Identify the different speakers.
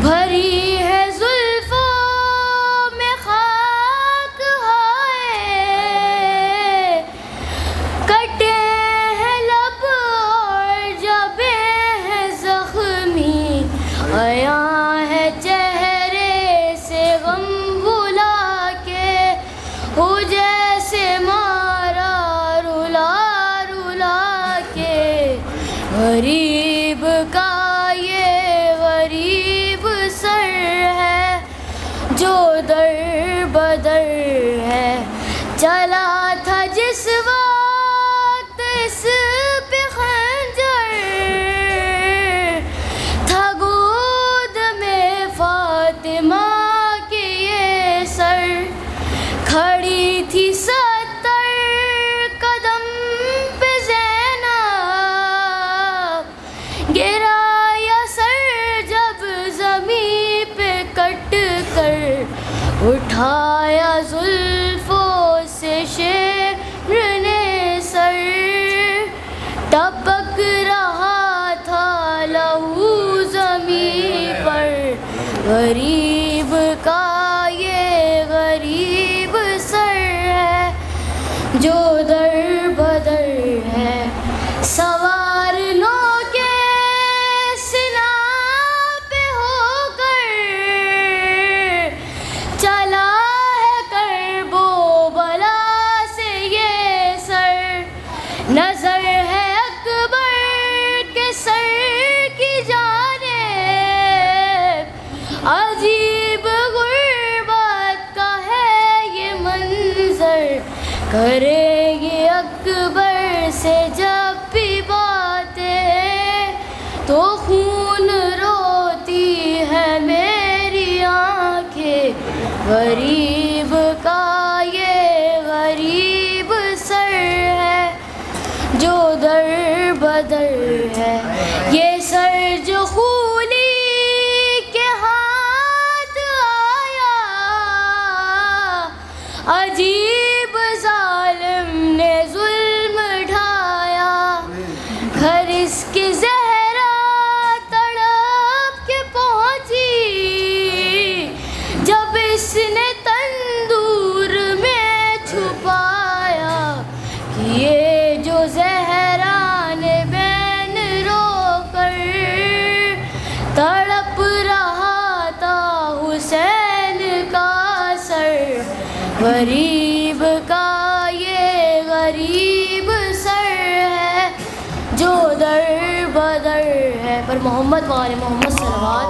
Speaker 1: بھری ہے زلفوں میں خاک ہائے، کٹے ہیں لب اور جبیں ہیں زخمی، عیاں ہے چہرے سے غم بھلا کے، ہو جیسے مارا رلا رلا کے۔ غریب کا یہ غریب سر ہے جو در بدر ہے، چلا تھا جس وقت اس پہ خنجر، تھا گود میں فاطمہ کے یہ سر، کھڑی تھی 70 قدم پہ زینب، گرا یا سر جب زمین پہ کٹ کر، اٹھایا زلفوں سے شمر نے سر، ٹپک رہا تھا لہو زمین پر۔ غریب کا یہ غریب سر ہے جو در بدر ہے، سوار لو کے سنا پہ ہو کر، چلا ہے کرب و بلا سے یہ سر، نظر ہے اکبر کے سر کی جانب، عجیب غربت کا ہے یہ منظر، کرے یہ اکبر سے جب بھی باتیں تو خون روتی ہے میری آنکھیں۔ غریب کا یہ غریب سر ہے جو در بدر ہے، یہ سر جو خولی کے ہاتھ آیا، عجیب ظالم نے ظلم ڈھایا، گھر اس کے زہرا تڑپ کے پہنچی، جب اس نے تندور میں چھپایا، کہ یہ جو زہرا نے بین رو کر، تڑپ رہا تھا حسین کا سر۔ غریب کا یہ غریب سر ہے جو در بدر ہے۔ پر محمد وآل محمد صلوات